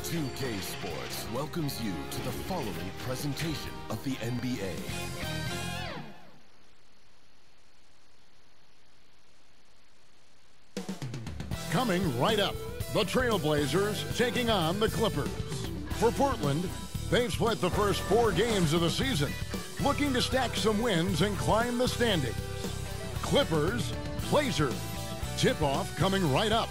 2K Sports welcomes you to the following presentation of the NBA. Coming right up, the Trailblazers taking on the Clippers. For Portland, they've split the first 4 games of the season, looking to stack some wins and climb the standings. Clippers, Blazers. Tip-off coming right up.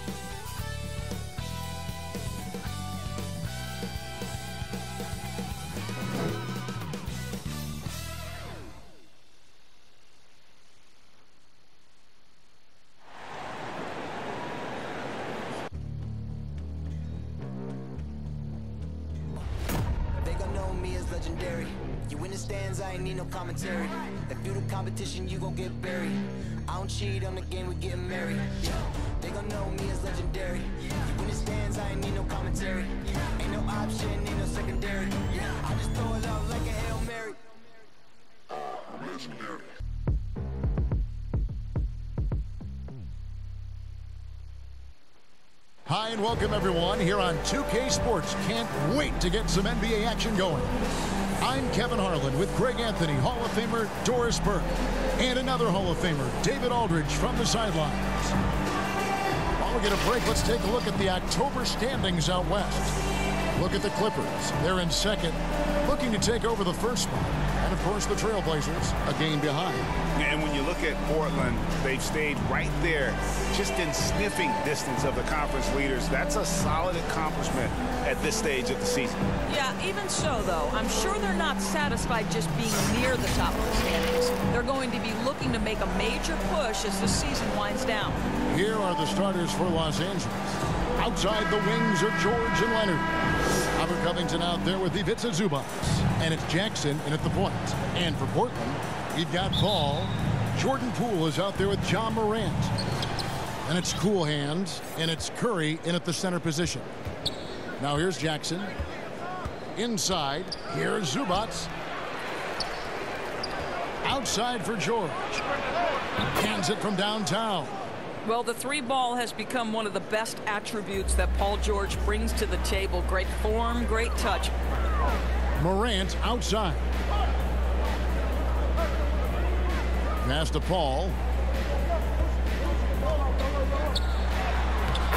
Legendary. You in the stands, I ain't need no commentary. If you the competition, you gon' get buried. I don't cheat on the game, we getting married. Yeah. They gon' know me as legendary. You in the stands, I ain't need no commentary. Ain't no option, ain't no secondary. I just throw it out like a Hail Mary. I'm legendary. Hi and welcome everyone here on 2K Sports. Can't wait to get some NBA action going. I'm Kevin Harlan with Greg Anthony, Hall of Famer Doris Burke, and another Hall of Famer, David Aldridge from the sidelines. While we get a break, let's take a look at the October standings out west. Look at the Clippers. They're in second, looking to take over the first spot. And, of course, the Trailblazers, a game behind. And when you look at Portland, they've stayed right there, just in sniffing distance of the conference leaders. That's a solid accomplishment at this stage of the season. Yeah, even so, though, I'm sure they're not satisfied just being near the top of the standings. They're going to be looking to make a major push as the season winds down. Here are the starters for Los Angeles. Outside the wings are George and Leonard. Robert Covington out there with Ivica Zubac. And it's Jackson in at the point. And for Portland, we've got Ball. Jordan Poole is out there with John Morant. And it's Cool Hands, and it's Curry in at the center position. Now here's Jackson. Inside, here's Zubac. Outside for George. Hands it from downtown. Well, the 3-ball has become one of the best attributes that Paul George brings to the table. Great form, great touch. Morant outside. Pass to Paul.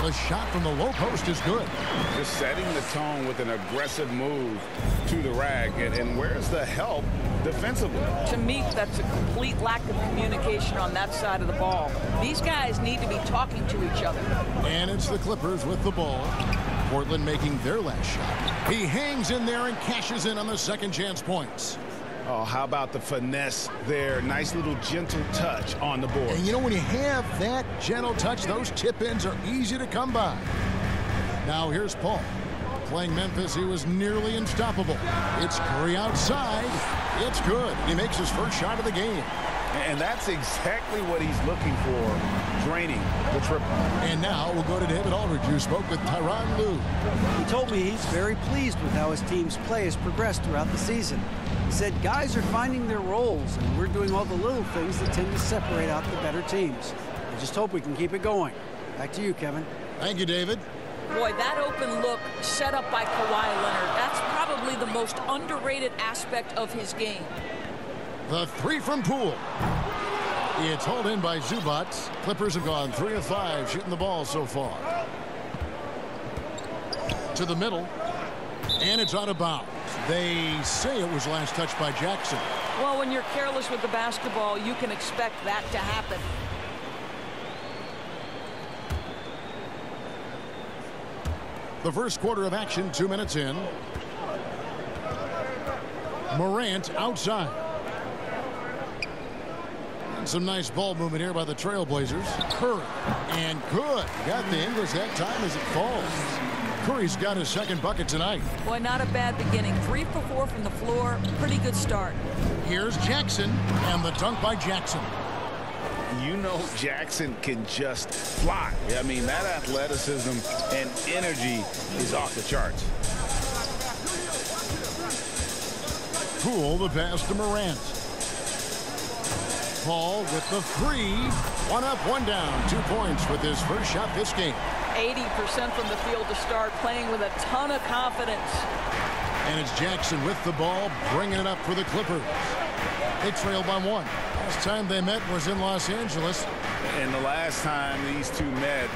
The shot from the low post is good. Just setting the tone with an aggressive move to the rack. And where's the help defensively? To me, that's a complete lack of communication on that side of the ball. These guys need to be talking to each other. And it's the Clippers with the ball. Portland making their last shot. He hangs in there and cashes in on the second chance points. Oh, how about the finesse there? Nice little gentle touch on the board. And you know, when you have that gentle touch, those tip-ins are easy to come by. Now here's Paul. Playing Memphis, he was nearly unstoppable. It's Curry outside. It's good. He makes his first shot of the game. And that's exactly what he's looking for, draining the triple. And now we'll go to David Aldridge, who spoke with Tyronn Lue. He told me he's very pleased with how his team's play has progressed throughout the season. He said guys are finding their roles, and we're doing all the little things that tend to separate out the better teams. I just hope we can keep it going. Back to you, Kevin. Thank you, David. Boy, that open look set up by Kawhi Leonard, that's probably the most underrated aspect of his game. The 3 from Poole. It's hauled in by Zubac. Clippers have gone 3 of 5 shooting the ball so far. To the middle. And it's out of bounds. They say it was last touched by Jackson. Well, when you're careless with the basketball, you can expect that to happen. The first quarter of action, 2 minutes in. Morant outside. And some nice ball movement here by the Trailblazers. Curry. And good. Got the English that time as it falls. Curry's got his second bucket tonight. Boy, not a bad beginning. 3 for 4 from the floor. Pretty good start. Here's Jackson. And the dunk by Jackson. You know Jackson can just fly. I mean, that athleticism and energy is off the charts. Poole, the pass to Morant. Paul with the three. One up, one down. 2 points with his first shot this game. 80% from the field to start, playing with a ton of confidence. And it's Jackson with the ball, bringing it up for the Clippers. They trail by 1. Last time they met was in Los Angeles. And the last time these two met,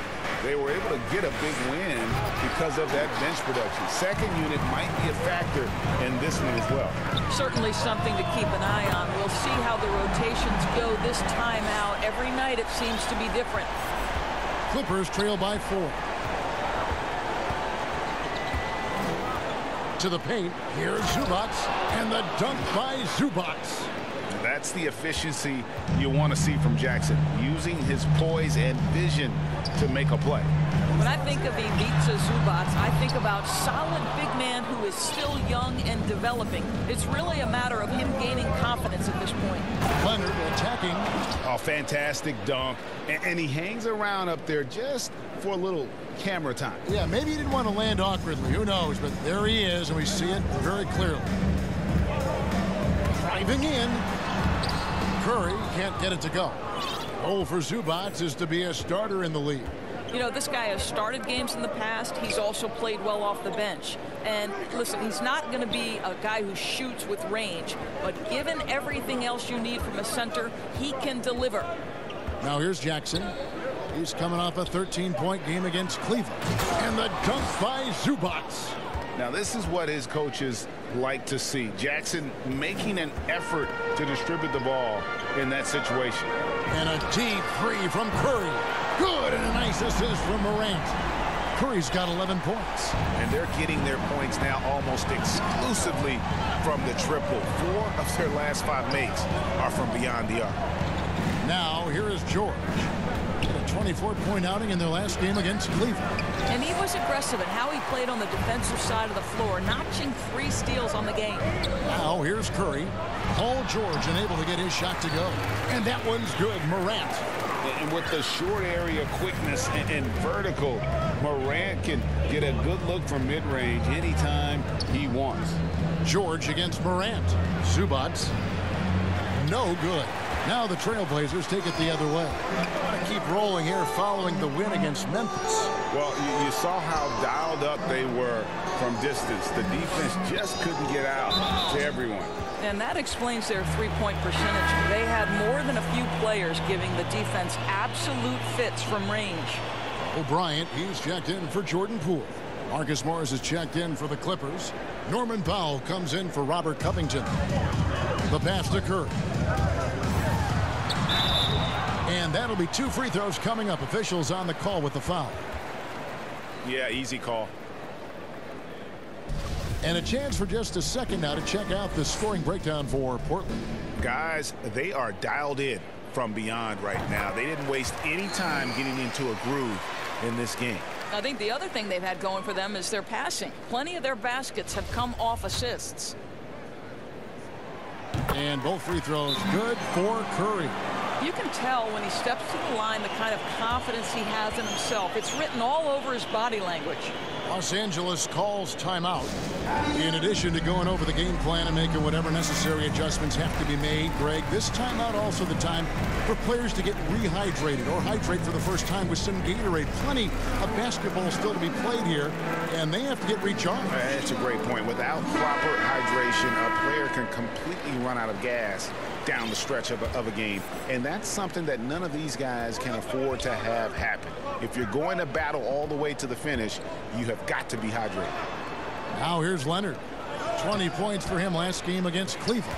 they were able to get a big win because of that bench production. Second unit might be a factor in this one as well. Certainly something to keep an eye on. We'll see how the rotations go this time out. Every night it seems to be different. Clippers trail by 4. To the paint. Here's Zubac. And the dunk by Zubac. That's the efficiency you want to see from Jackson, using his poise and vision to make a play. When I think of Ivica Zubac, I think about solid big man who is still young and developing. It's really a matter of him gaining confidence at this point. Leonard attacking. A fantastic dunk, and he hangs around up there just for a little camera time. Yeah, maybe he didn't want to land awkwardly. Who knows? But there he is, and we see it very clearly. Driving in. Curry can't get it to go. Goal for Zubac is to be a starter in the league. You know, this guy has started games in the past. He's also played well off the bench. And listen, he's not going to be a guy who shoots with range, but given everything else you need from a center, he can deliver. Now here's Jackson. He's coming off a 13-point game against Cleveland. And the dunk by Zubac. Now this is what his coaches like to see. Jackson making an effort to distribute the ball in that situation. And a deep three from Curry. Good, and a nice assist from Morant. Curry's got 11 points. And they're getting their points now almost exclusively from the triple. 4 of their last 5 makes are from beyond the arc. Now here is George. A 24-point outing in their last game against Cleveland. And he was aggressive in how he played on the defensive side of the floor, notching 3 steals on the game. Now here's Curry. Paul George unable to get his shot to go. And that one's good. Morant. And with the short area quickness and vertical, Morant can get a good look from mid-range anytime he wants. George against Morant. Zubac. No good. Now the Trailblazers take it the other way. Keep rolling here following the win against Memphis. Well, you saw how dialed up they were from distance. The defense just couldn't get out to everyone. And that explains their three-point percentage. They had more than a few players giving the defense absolute fits from range. O'Bryant, he's checked in for Jordan Poole. Marcus Morris is checked in for the Clippers. Norman Powell comes in for Robert Covington. The pass to Curry. And that'll be 2 free throws coming up. Officials on the call with the foul. Yeah, easy call. And a chance for just a second now to check out the scoring breakdown for Portland. Guys, they are dialed in from beyond right now. They didn't waste any time getting into a groove in this game. I think the other thing they've had going for them is their passing. Plenty of their baskets have come off assists. And both free throws good for Curry. You can tell when he steps to the line the kind of confidence he has in himself. It's written all over his body language. Los Angeles calls timeout. In addition to going over the game plan and making whatever necessary adjustments have to be made, Greg, this timeout also the time for players to get rehydrated or hydrate for the first time with some Gatorade. Plenty of basketball still to be played here, and they have to get recharged. That's a great point. Without proper hydration, a player can completely run out of gas down the stretch of a game, and that's something that none of these guys can afford to have happen. If you're going to battle all the way to the finish, you have got to be hydrated. Now here's Leonard. 20 points for him last game against Cleveland.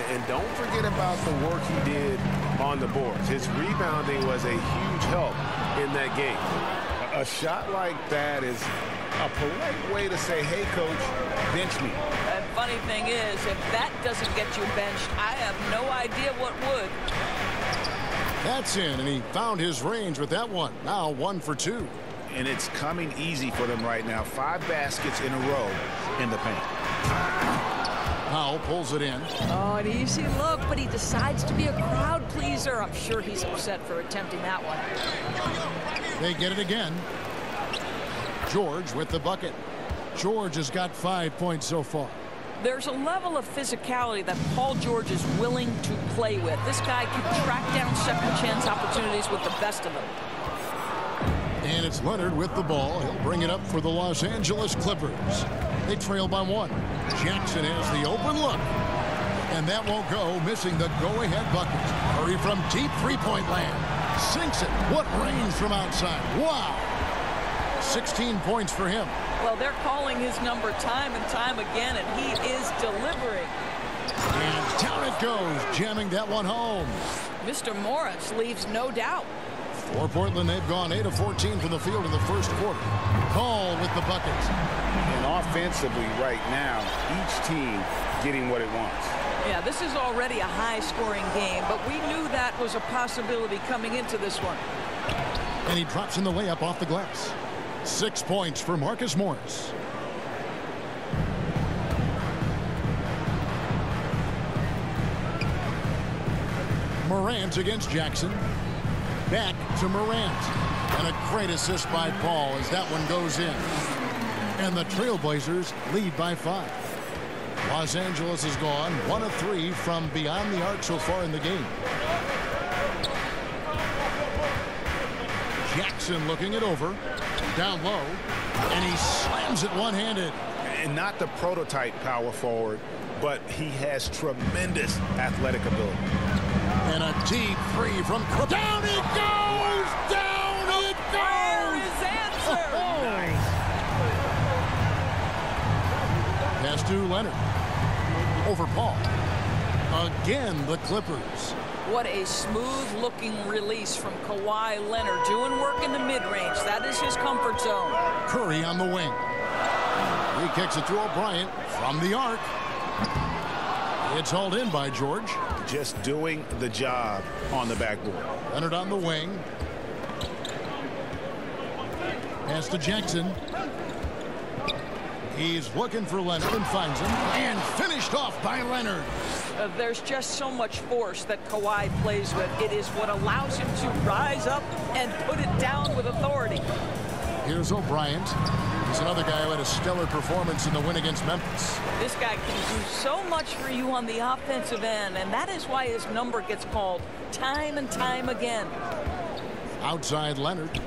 And don't forget about the work he did on the boards. His rebounding was a huge help in that game. A shot like that is a polite way to say, hey, coach, bench me. And funny thing is, if that doesn't get you benched, I have no idea what would. That's in, and he found his range with that one. Now 1 for 2. And it's coming easy for them right now. 5 baskets in a row in the paint. Powell pulls it in. Oh, an easy look, but he decides to be a crowd pleaser. I'm sure he's upset for attempting that one. They get it again. George with the bucket. George has got 5 points so far. There's a level of physicality that Paul George is willing to play with. This guy can track down second chance opportunities with the best of them. And it's Leonard with the ball. He'll bring it up for the Los Angeles Clippers. They trail by 1. Jackson has the open look. And that won't go, missing the go-ahead bucket. Curry from deep three-point land. Sinks it. What range from outside. Wow. 16 points for him. Well, they're calling his number time and time again, and he is delivering. And down it goes, jamming that one home. Mr. Morris leaves no doubt. For Portland, they've gone 8 of 14 from the field in the first quarter. Call with the buckets. And offensively right now, each team getting what it wants. Yeah, this is already a high-scoring game, but we knew that was a possibility coming into this one. And he drops in the layup off the glass. 6 points for Marcus Morris. Morant against Jackson. Back to Morant. And a great assist by Paul as that one goes in. And the Trailblazers lead by 5. Los Angeles has gone 1 of 3 from beyond the arc so far in the game. Jackson looking it over. Down low. And he slams it one-handed. And not the prototype power forward, but he has tremendous athletic ability. And a deep three from Crooks. Down it goes! Down it goes! His answer! Nice. Pass to Leonard. Over Paul. Again, the Clippers. What a smooth-looking release from Kawhi Leonard. Doing work in the mid-range. That is his comfort zone. Curry on the wing. He kicks it to O'Brien from the arc. It's hauled in by George. Just doing the job on the backboard. Leonard on the wing. Pass to Jackson. He's looking for Leonard and finds him. And finished off by Leonard. There's just so much force that Kawhi plays with. It is what allows him to rise up and put it down with authority. Here's O'Brien. He's another guy who had a stellar performance in the win against Memphis. This guy can do so much for you on the offensive end, and that is why his number gets called time and time again. Outside Leonard.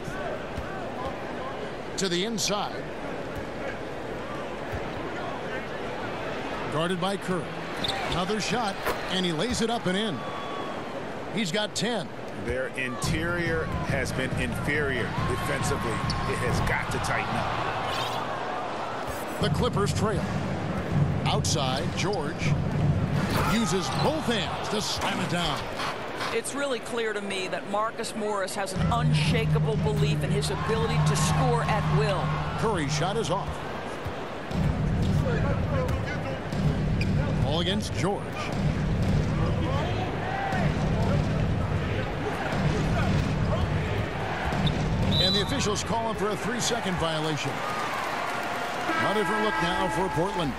To the inside. Guarded by Curry. Another shot, and he lays it up and in. He's got 10. Their interior has been inferior defensively. It has got to tighten up. The Clippers trail. Outside, George uses both hands to slam it down. It's really clear to me that Marcus Morris has an unshakable belief in his ability to score at will. Curry's shot is off. Ball against George. And the officials call him for a 3-second violation. A different look now for Portland.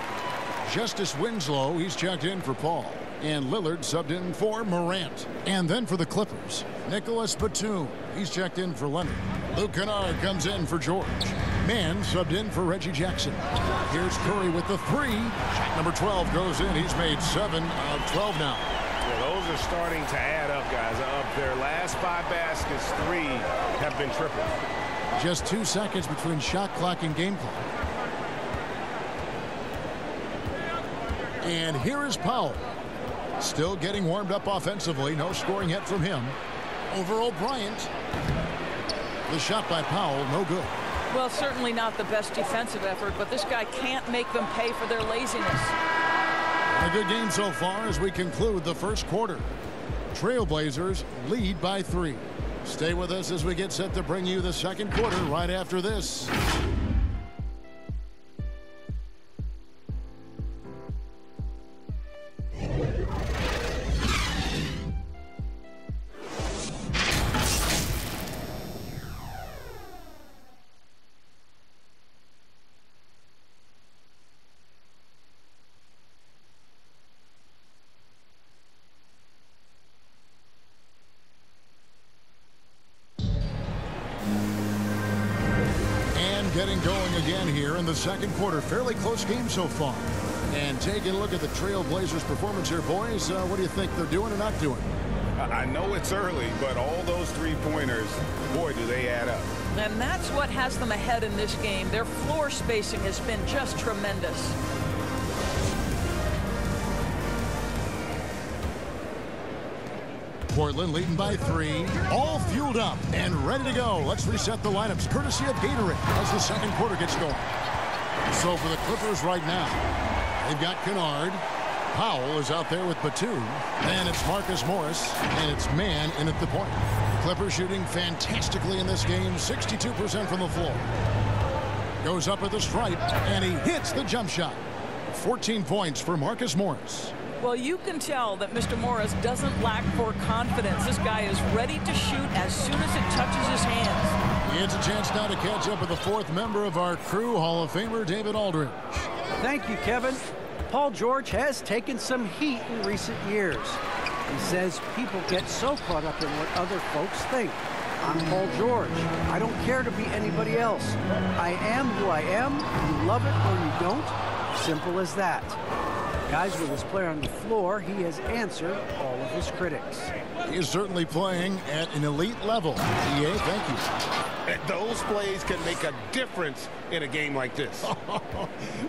Justice Winslow, he's checked in for Paul. And Lillard subbed in for Morant. And then for the Clippers, Nicholas Batum. He's checked in for Leonard. Luke Kennard comes in for George. Mann subbed in for Reggie Jackson. Here's Curry with the 3. Shot number 12 goes in. He's made 7 out of 12 now. Yeah, those are starting to add up, guys. Of their last 5 baskets, 3 have been triple. Just 2 seconds between shot clock and game clock. And here is Powell. Still getting warmed up offensively. No scoring yet from him. Over O'Brien. The shot by Powell, no good. Well, certainly not the best defensive effort, but this guy can't make them pay for their laziness. A good game so far as we conclude the first quarter. Trailblazers lead by 3. Stay with us as we get set to bring you the second quarter right after this. Getting going again here in the second quarter. Fairly close game so far. And taking a look at the Trailblazers' performance here, boys, what do you think they're doing or not doing? I know it's early, but all those three-pointers, boy, do they add up. And that's what has them ahead in this game. Their floor spacing has been just tremendous. Portland leading by 3, all fueled up and ready to go. Let's reset the lineups courtesy of Gatorade as the second quarter gets going. So for the Clippers right now, they've got Kennard. Powell is out there with Batum. And it's Marcus Morris, and it's man in at the point. Clippers shooting fantastically in this game, 62% from the floor. Goes up at the stripe, and he hits the jump shot. 14 points for Marcus Morris. Well, you can tell that Mr. Morris doesn't lack for confidence. This guy is ready to shoot as soon as it touches his hands. He gets a chance now to catch up with the fourth member of our crew, Hall of Famer David Aldridge. Thank you, Kevin. Paul George has taken some heat in recent years. He says people get so caught up in what other folks think. I'm Paul George. I don't care to be anybody else. I am who I am. You love it or you don't. Simple as that. Guys, with his player on the floor, he has answered all of his critics. He is certainly playing at an elite level. EA, thank you. Those plays can make a difference in a game like this.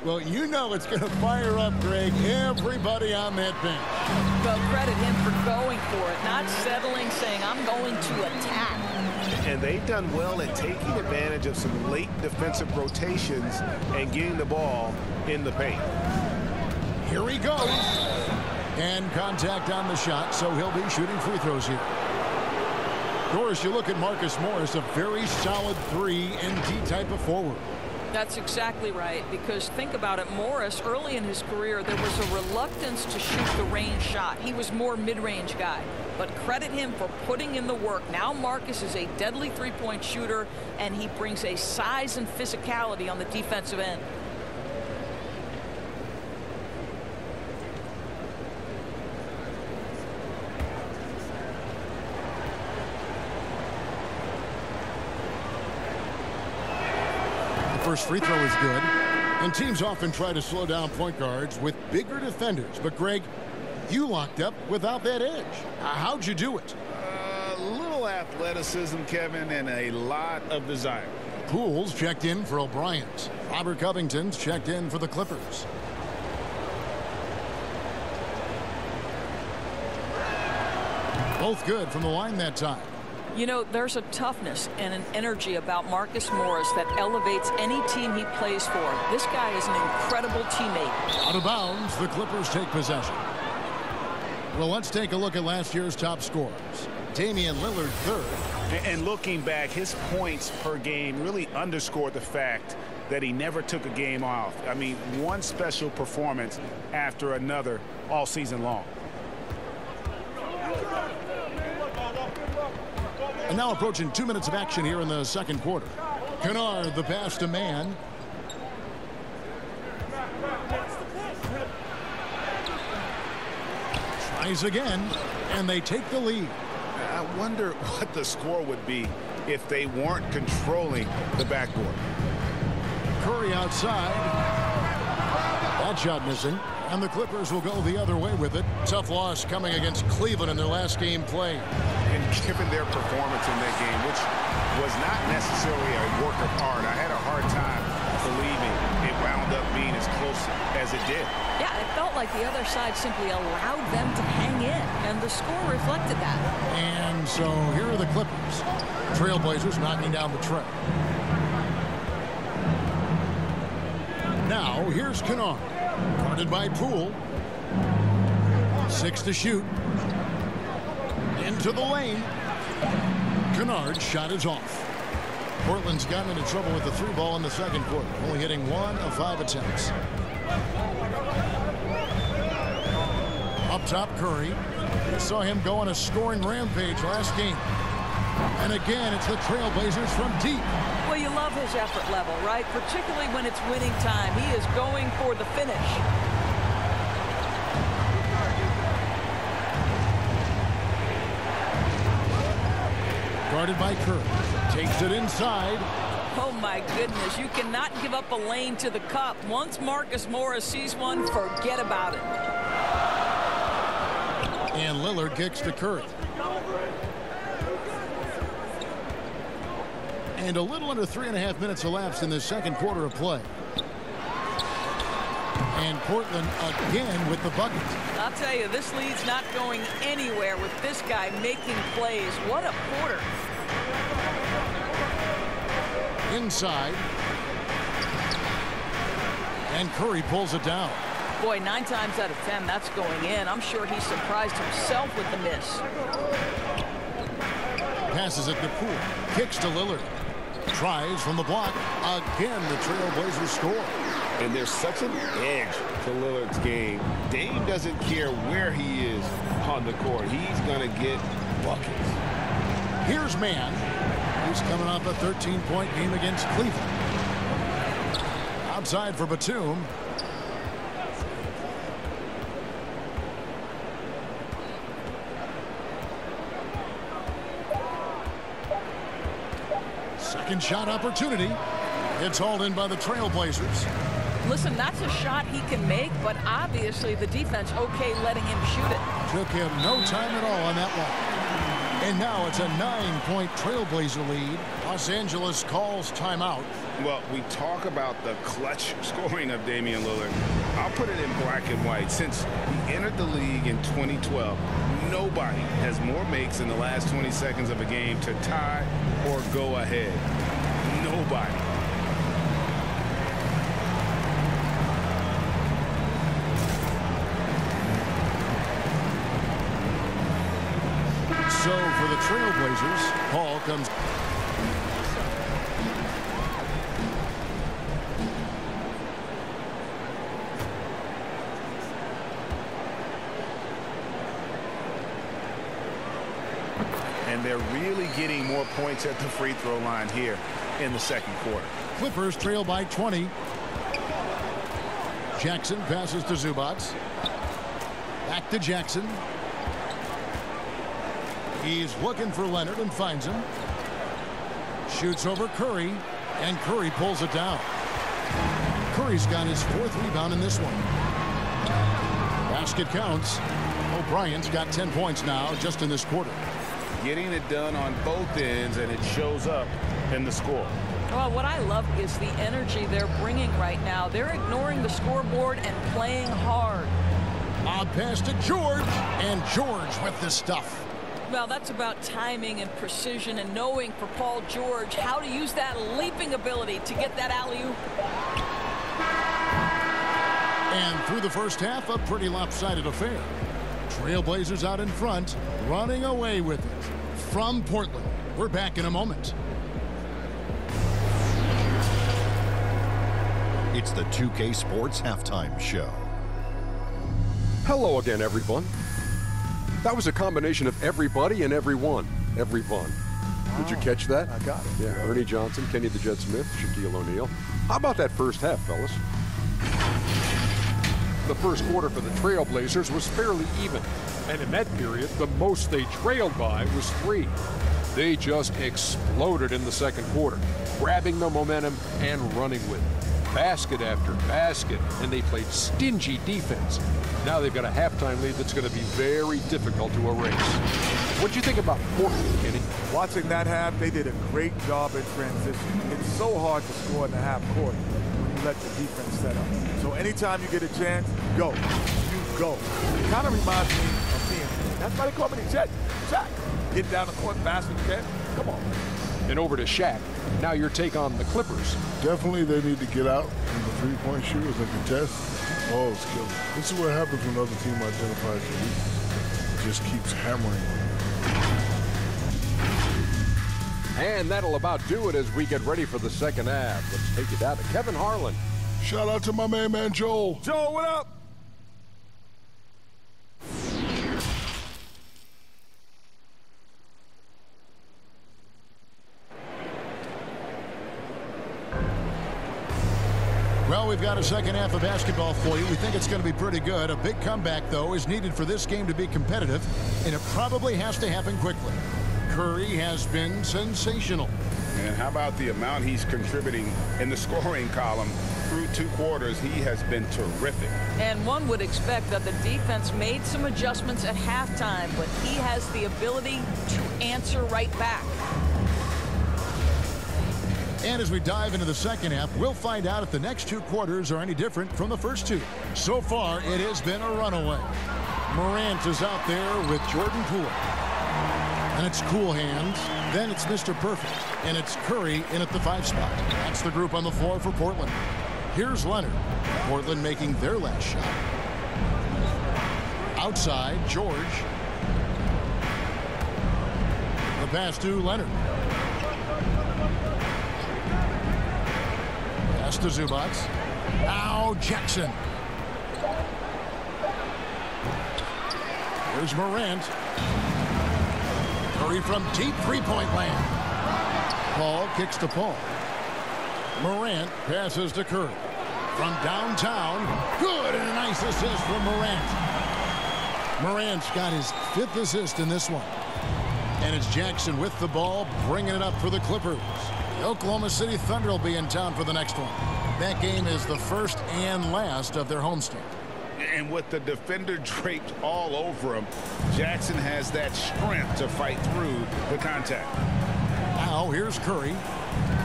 Well, you know it's going to fire up, Greg, everybody on that bench. Well, credit him for going for it, not settling, saying, I'm going to attack. And they've done well at taking advantage of some late defensive rotations and getting the ball in the paint. Here he goes. And contact on the shot, so he'll be shooting free throws here. Doris, you look at Marcus Morris, a very solid 3 and D type of forward. That's exactly right, because think about it, Morris, early in his career, there was a reluctance to shoot the range shot. He was more mid-range guy, but credit him for putting in the work. Now Marcus is a deadly three-point shooter, and he brings a size and physicality on the defensive end. First free throw is good, and teams often try to slow down point guards with bigger defenders. But Greg, you locked up without that edge. How'd you do it? A little athleticism, Kevin, and a lot of desire. Pools checked in for O'Brien. Robert Covington's checked in for the Clippers. Both good from the line that time. You know, there's a toughness and an energy about Marcus Morris that elevates any team he plays for. This guy is an incredible teammate. Out of bounds, the Clippers take possession. Well, let's take a look at last year's top scorers. Damian Lillard, third. And looking back, his points per game really underscored the fact that he never took a game off. I mean, one special performance after another all season long. And now approaching 2 minutes of action here in the second quarter. Kennard, the pass to man. Tries again, and they take the lead. I wonder what the score would be if they weren't controlling the backboard. Curry outside. That shot missing. And the Clippers will go the other way with it. Tough loss coming against Cleveland in their last game played. And given their performance in that game, which was not necessarily a work of art, I had a hard time believing it wound up being as close as it did. Yeah, it felt like the other side simply allowed them to hang in, and the score reflected that. And so here are the Clippers. Trailblazers knocking down the tray. Now here's Kennard. Guarded by Poole. 6 to shoot. Into the lane. Kennard's shot is off. Portland's gotten into trouble with the 3 ball in the second quarter, only hitting 1 of 5 attempts. Up top, Curry. We saw him go on a scoring rampage last game. And again, it's the Trailblazers from deep. Well, you love his effort level, right? Particularly when it's winning time. He is going for the finish. Guarded by Curry. Takes it inside. Oh, my goodness. You cannot give up a lane to the cup. Once Marcus Morris sees one, forget about it. And Lillard kicks to Curry. And a little under 3.5 minutes elapsed in the second quarter of play. And Portland again with the bucket. I'll tell you, this lead's not going anywhere with this guy making plays. What a quarter. Inside. And Curry pulls it down. Boy, 9 times out of 10, that's going in. I'm sure he surprised himself with the miss. Passes it to Poole. Kicks to Lillard. Tries from the block. Again, the Trailblazers score. And there's such an edge to Lillard's game. Dame doesn't care where he is on the court. He's going to get buckets. Here's Mann. He's coming off a 13-point game against Cleveland. Outside for Batum. Second shot opportunity. It's hauled in by the Trailblazers. Listen, that's a shot he can make, but obviously the defense okay letting him shoot it. Took him no time at all on that one. And now it's a 9-point Trailblazer lead. Los Angeles calls timeout. Well, we talk about the clutch scoring of Damian Lillard. I'll put it in black and white. Since he entered the league in 2012, nobody has more makes in the last 20 seconds of a game to tie or go ahead. Nobody. So for the Trailblazers, Paul comes. And they're really getting more points at the free throw line here in the second quarter. Clippers trail by 20. Jackson passes to Zubac. Back to Jackson. He's looking for Leonard and finds him. Shoots over Curry, and Curry pulls it down. Curry's got his 4th rebound in this one. Basket counts. O'Brien's got 10 points now just in this quarter. Getting it done on both ends, and it shows up in the score. Well, what I love is the energy they're bringing right now. They're ignoring the scoreboard and playing hard. Odd pass to George, and George with the stuff. Well, that's about timing and precision and knowing for Paul George how to use that leaping ability to get that alley-oop. And through the first half, a pretty lopsided affair. Trailblazers out in front, running away with it. From Portland, we're back in a moment. It's the 2K Sports Halftime Show. Hello again, everyone. That was a combination of everybody and everyone. Everyone. Did you catch that? I got it. Yeah, Ernie Johnson, Kenny the Jet Smith, Shaquille O'Neal. How about that first half, fellas? The first quarter for the Trailblazers was fairly even. And in that period, the most they trailed by was 3. They just exploded in the second quarter, grabbing the momentum and running with it. Basket after basket, and they played stingy defense. Now they've got a halftime lead that's going to be very difficult to erase. What do you think about Portland, Kenny? Watching that half, they did a great job in transition. It's so hard to score in the half court when you let the defense set up. So anytime you get a chance, go. You go. It kind of reminds me of being, that's why they call me the Jet. Shaq. Get down the court fast as you can. Come on. And over to Shaq. Now your take on the Clippers. Definitely they need to get out in the three-point shooters and contest. Oh, it's killing. This is what happens when another team identifies the weakness. It just keeps hammering them. And that'll about do it as we get ready for the second half. Let's take it down to Kevin Harlan. Shout out to my man Joel. Joel, what up? Well, we've got a second half of basketball for you. We think it's going to be pretty good. A big comeback, though, is needed for this game to be competitive, and it probably has to happen quickly. Curry has been sensational. And how about the amount he's contributing in the scoring column through 2 quarters? He has been terrific. And one would expect that the defense made some adjustments at halftime, but he has the ability to answer right back. And as we dive into the second half, we'll find out if the next 2 quarters are any different from the first 2. So far, it has been a runaway. Morant is out there with Jordan Poole. And it's cool hands. Then it's Mr. Perfect. And it's Curry in at the 5 spot. That's the group on the floor for Portland. Here's Leonard. Portland making their last shot. Outside, George. The pass to Leonard. Pass to Zubac. Now Jackson. Here's Morant. Curry from deep 3-point land. Paul kicks to Paul. Morant passes to Curry. From downtown. Good, and a nice assist from Morant. Morant's got his 5th assist in this one. And it's Jackson with the ball, bringing it up for the Clippers. The Oklahoma City Thunder will be in town for the next one. That game is the first and last of their homestand. And with the defender draped all over him, Jackson has that strength to fight through the contact. Now here's Curry.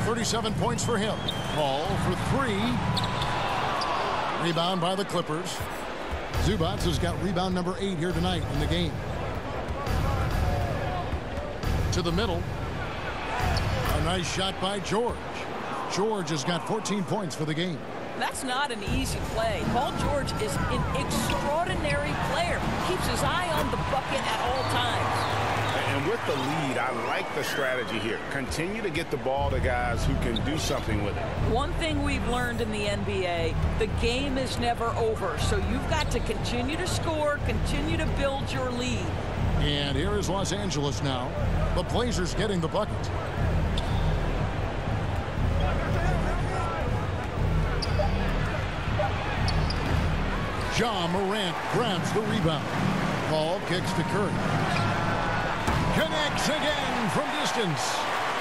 37 points for him. Paul for 3. Rebound by the Clippers. Zubac has got rebound number 8 here tonight in the game. To the middle. A nice shot by George. George has got 14 points for the game. That's not an easy play. Paul George is an extraordinary player. Keeps his eye on the bucket at all times. And with the lead, I like the strategy here. Continue to get the ball to guys who can do something with it. One thing we've learned in the NBA, the game is never over. So you've got to continue to score, continue to build your lead. And here is Los Angeles now. The Blazers getting the bucket. Ja Morant grabs the rebound. Paul kicks to Curry. Connects again from distance.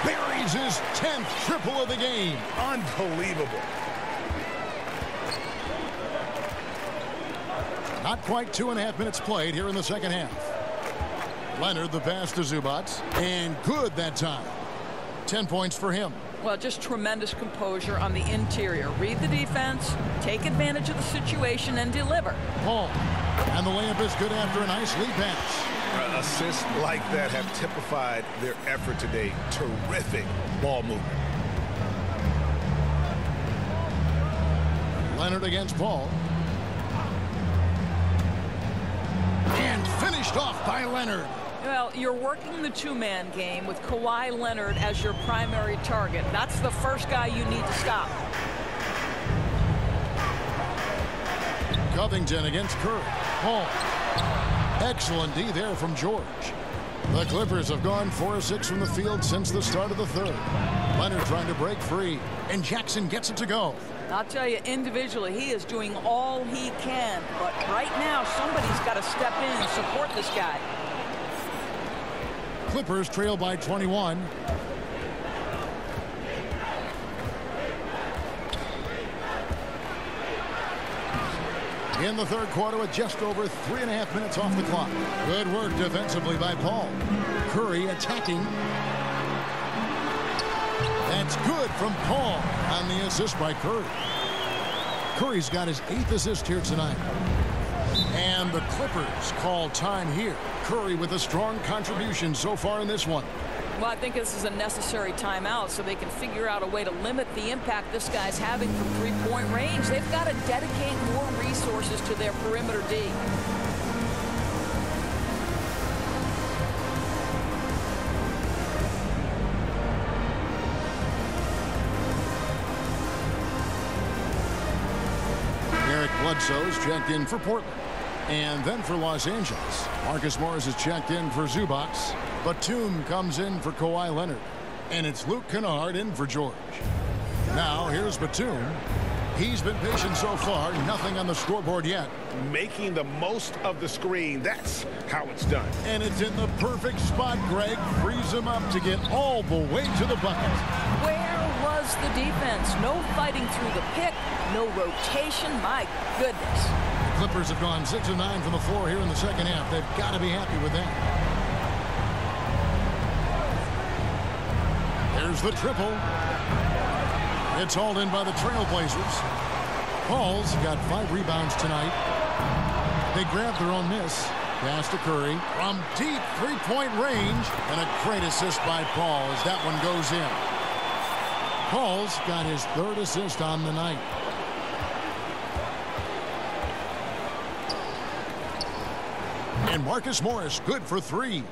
Buries his 10th triple of the game. Unbelievable. Not quite 2.5 minutes played here in the second half. Leonard the pass to Zubac. And good that time. 10 points for him. Well, just tremendous composure on the interior. Read the defense, take advantage of the situation, and deliver. Paul. And the layup is good after a nice lead pass. Assists like that have typified their effort today. Terrific ball movement. Leonard against Paul. And finished off by Leonard. Well, you're working the 2-man game with Kawhi Leonard as your primary target. That's the first guy you need to stop. Covington against Curry. Paul. Excellent D there from George. The Clippers have gone 4 of 6 from the field since the start of the third. Leonard trying to break free, and Jackson gets it to go. I'll tell you, individually, he is doing all he can. But right now, somebody's got to step in and support this guy. Clippers trail by 21. In the third quarter with just over 3.5 minutes off the clock. Good work defensively by Paul. Curry attacking. That's good from Paul on the assist by Curry. Curry's got his 8th assist here tonight. And the Clippers call time here. Curry with a strong contribution so far in this one. Well, I think this is a necessary timeout so they can figure out a way to limit the impact this guy's having from 3-point range. They've got to dedicate more resources to their perimeter D. Eric Bledsoe's checked in for Portland. And then for Los Angeles, Marcus Morris is checked in for Zubac. Batum comes in for Kawhi Leonard. And it's Luke Kennard in for George. Now here's Batum. He's been patient so far. Nothing on the scoreboard yet. Making the most of the screen. That's how it's done. And it's in the perfect spot, Greg. Frees him up to get all the way to the bucket. Where was the defense? No fighting through the pick. No rotation. My goodness. The Clippers have gone 6 of 9 from the floor here in the second half. They've got to be happy with that. There's the triple. It's hauled in by the Trailblazers. Paul's got 5 rebounds tonight. They grabbed their own miss. Pass to Curry from deep three-point range. And a great assist by Paul as that one goes in. Paul's got his 3rd assist on the night. And Marcus Morris, good for 3.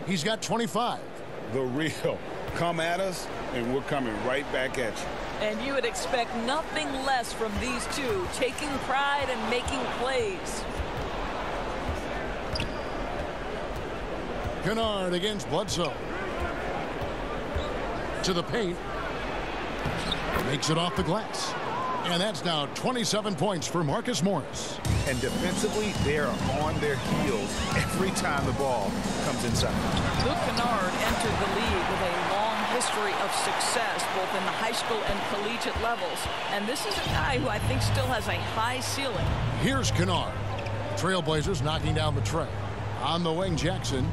He's got 25. The real. Come at us, and we're coming right back at you. And you would expect nothing less from these two, taking pride and making plays. Kennard against Bledsoe. To the paint. Makes it off the glass. And that's now 27 points for Marcus Morris. And defensively, they're on their heels every time the ball comes inside. Luke Kennard entered the league with a long history of success, both in the high school and collegiate levels. And this is a guy who I think still has a high ceiling. Here's Kennard. Trailblazers knocking down the tray. On the wing, Jackson.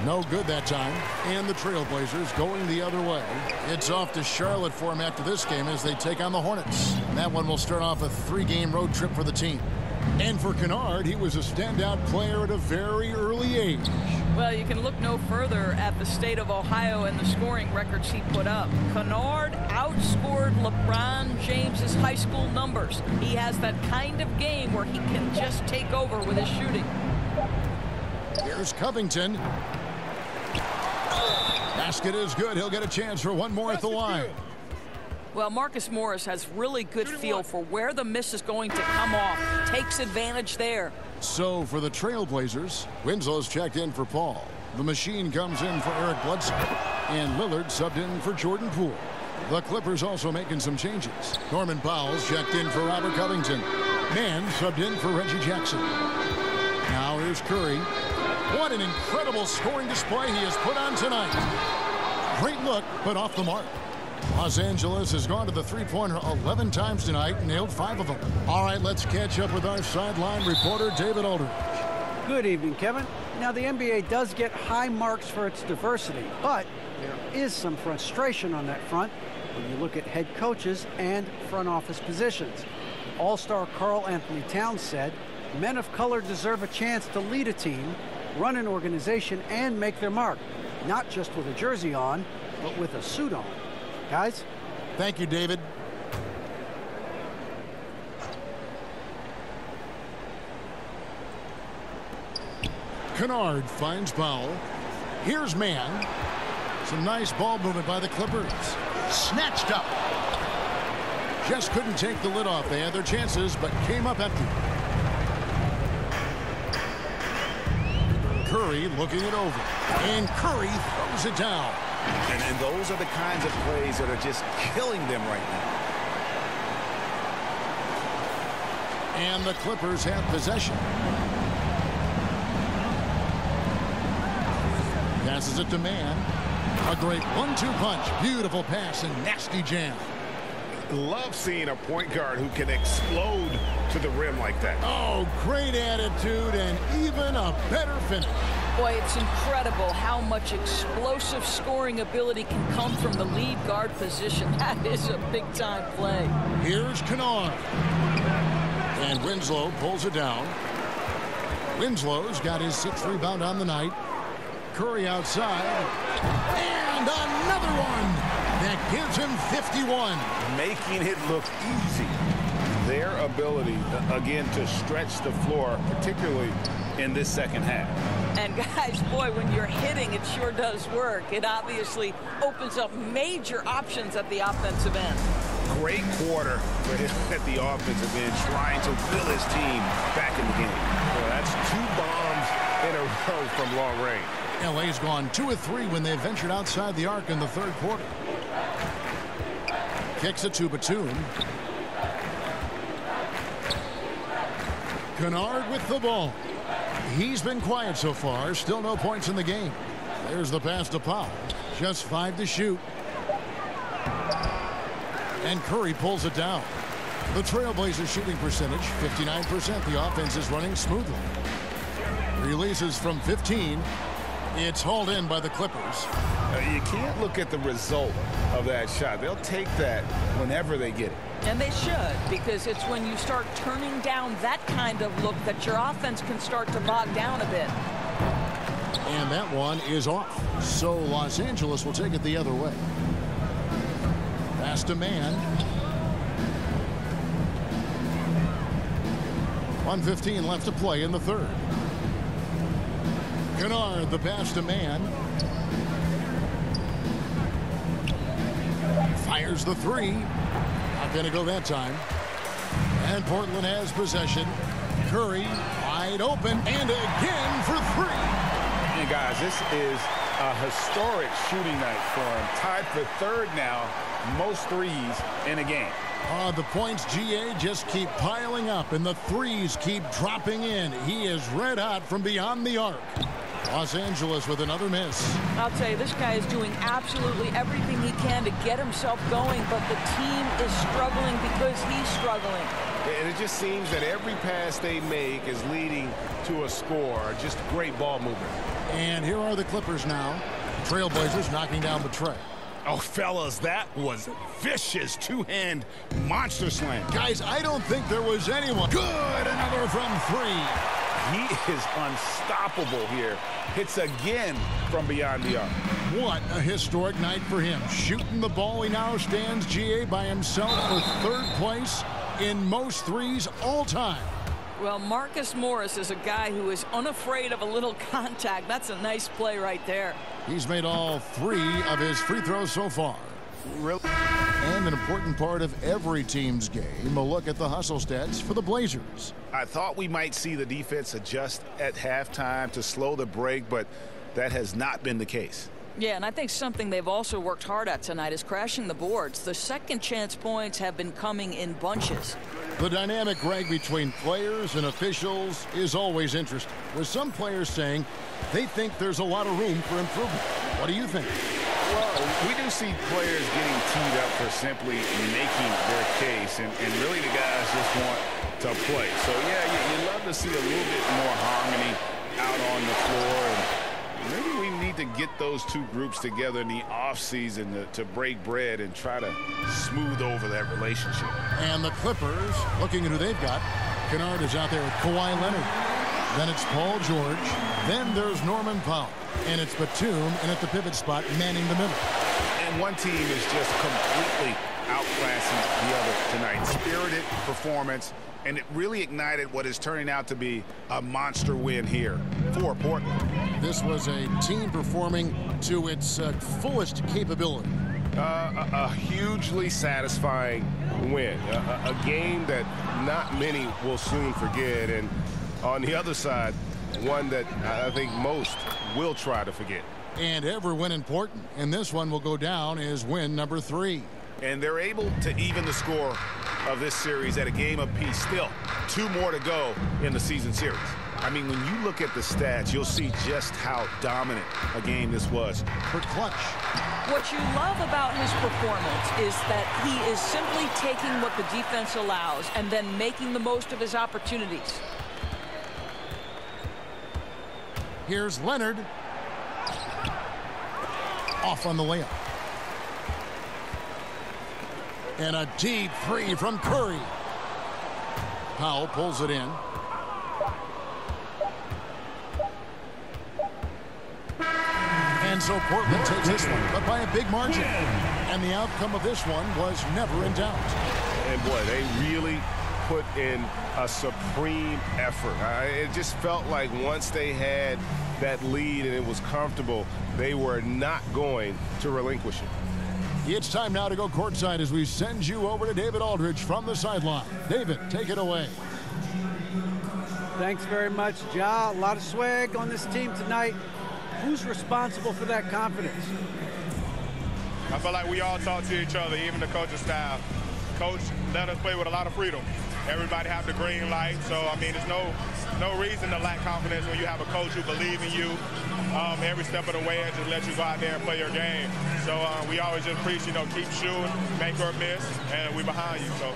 No good that time. And the Trailblazers going the other way. It's off to Charlotte for him after this game as they take on the Hornets. And that one will start off a 3-game road trip for the team. And for Kennard, he was a standout player at a very early age. Well, you can look no further at the state of Ohio and the scoring records he put up. Kennard outscored LeBron James's high school numbers. He has that kind of game where he can just take over with his shooting. Here's Covington. Basket is good. He'll get a chance for one more at the line. Well, Marcus Morris has really good feel for where the miss is going to come off. Takes advantage there. So for the Trailblazers, Winslow's checked in for Paul. The machine comes in for Eric Bledsoe. And Lillard subbed in for Jordan Poole. The Clippers also making some changes. Norman Powell's checked in for Robert Covington. Mann subbed in for Reggie Jackson. Now here's Curry. What an incredible scoring display he has put on tonight. Great look, but off the mark. Los Angeles has gone to the three-pointer 11 times tonight and nailed 5 of them. All right, let's catch up with our sideline reporter, David Aldridge. Good evening, Kevin. Now, the NBA does get high marks for its diversity, but there is some frustration on that front when you look at head coaches and front office positions. All-star Karl Anthony Towns said, men of color deserve a chance to lead a team, run an organization, and make their mark, not just with a jersey on, but with a suit on. Guys? Thank you, David. Kennard finds Powell. Here's Mann. Some nice ball movement by the Clippers. Snatched up. Just couldn't take the lid off. They had their chances, but came up empty. Curry looking it over. And Curry throws it down. And those are the kinds of plays that are just killing them right now. And the Clippers have possession. Passes it to Mann. A great 1-2 punch. Beautiful pass and nasty jam. Love seeing a point guard who can explode to the rim like that. Oh, great attitude and even a better finish. Boy, it's incredible how much explosive scoring ability can come from the lead guard position. That is a big-time play. Here's Kennard. And Winslow pulls it down. Winslow's got his 6th rebound on the night. Curry outside. And another one. That gives him 51. Making it look easy. Their ability, again, to stretch the floor, particularly in this second half. And guys, boy, when you're hitting, it sure does work. It obviously opens up major options at the offensive end. Great quarter for him at the offensive end, trying to will his team back in the game. Well, that's 2 bombs in a row from long range. LA's gone 2 of 3 when they ventured outside the arc in the 3rd quarter. Kicks it to Batum. Kennard with the ball. He's been quiet so far. Still no points in the game. There's the pass to Powell. Just 5 to shoot. And Curry pulls it down. The Trailblazers shooting percentage, 59%. The offense is running smoothly. Releases from 15. It's hauled in by the Clippers. You can't look at the result of that shot. They'll take that whenever they get it. And they should, because it's when you start turning down that kind of look that your offense can start to bog down a bit. And that one is off. So Los Angeles will take it the other way. Pass to man. 1:15 left to play in the third. Kennard, the pass to man. Fires the three. Not going to go that time. And Portland has possession. Curry wide open and again for three. And guys, this is a historic shooting night for him. Tied for third now, most threes in a game. The points, GA, just keep piling up, and the threes keep dropping in. He is red hot from beyond the arc. Los Angeles with another miss. I'll tell you, this guy is doing absolutely everything he can to get himself going, but the team is struggling because he's struggling. And it just seems that every pass they make is leading to a score. Just great ball movement. And here are the Clippers now. Trailblazers knocking down the tray. Oh, fellas, that was vicious two-hand monster slam. Guys, I don't think there was anyone. Good, another from three. He is unstoppable here. Hits again from beyond the arc. What a historic night for him. Shooting the ball, he now stands, GA, by himself for third place in most threes all time. Well, Marcus Morris is a guy who is unafraid of a little contact. That's a nice play right there. He's made all 3 of his free throws so far. Really? And an important part of every team's game, a look at the hustle stats for the Blazers. I thought we might see the defense adjust at halftime to slow the break, but that has not been the case. Yeah, and I think something they've also worked hard at tonight is crashing the boards. The second chance points have been coming in bunches. The dynamic, Greg, between players and officials is always interesting, with some players saying they think there's a lot of room for improvement. What do you think? Well, we do see players getting teed up for simply making their case, and really the guys just want to play. So, yeah, you love to see a little bit more harmony out on the floor, and maybe we need to get those two groups together in the offseason to break bread and try to smooth over that relationship. And the Clippers, looking at who they've got, Kennard is out there with Kawhi Leonard. Then it's Paul George. Then there's Norman Powell. And it's Batum, and at the pivot spot, manning the middle. And one team is just completely outclassing the other tonight. Spirited performance, and it really ignited what is turning out to be a monster win here for Portland. This was a team performing to its fullest capability. A hugely satisfying win. A game that not many will soon forget. And on the other side, one that I think most will try to forget. And every win important. And this one will go down as win number 3. And they're able to even the score of this series at a game apiece. Still, 2 more to go in the season series. I mean, when you look at the stats, you'll see just how dominant a game this was. For clutch. What you love about his performance is that he is simply taking what the defense allows and then making the most of his opportunities. Here's Leonard. Off on the layup. And a deep 3 from Curry. Powell pulls it in. And so Portland takes this one, but by a big margin. And the outcome of this one was never in doubt. And boy, they really put in a supreme effort. It just felt like once they had that lead and it was comfortable, they were not going to relinquish it. It's time now to go courtside as we send you over to David Aldridge from the sideline. David, take it away. Thanks very much, Ja. A lot of swag on this team tonight. Who's responsible for that confidence? I feel like we all talk to each other, even the coaching staff. Coach let us play with a lot of freedom. Everybody have the green light, so I mean, there's no reason to lack confidence when you have a coach who believes in you every step of the way and just let you go out there and play your game. So we always just preach, keep shooting, make or miss, and we behind you. So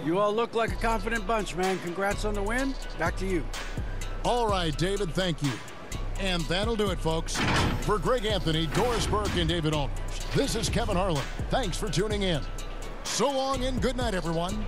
you all look like a confident bunch, man. Congrats on the win. Back to you. All right, David, thank you. And that'll do it, folks. For Greg Anthony, Doris Burke, and David Aldridge, this is Kevin Harlan. Thanks for tuning in. So long and good night, everyone.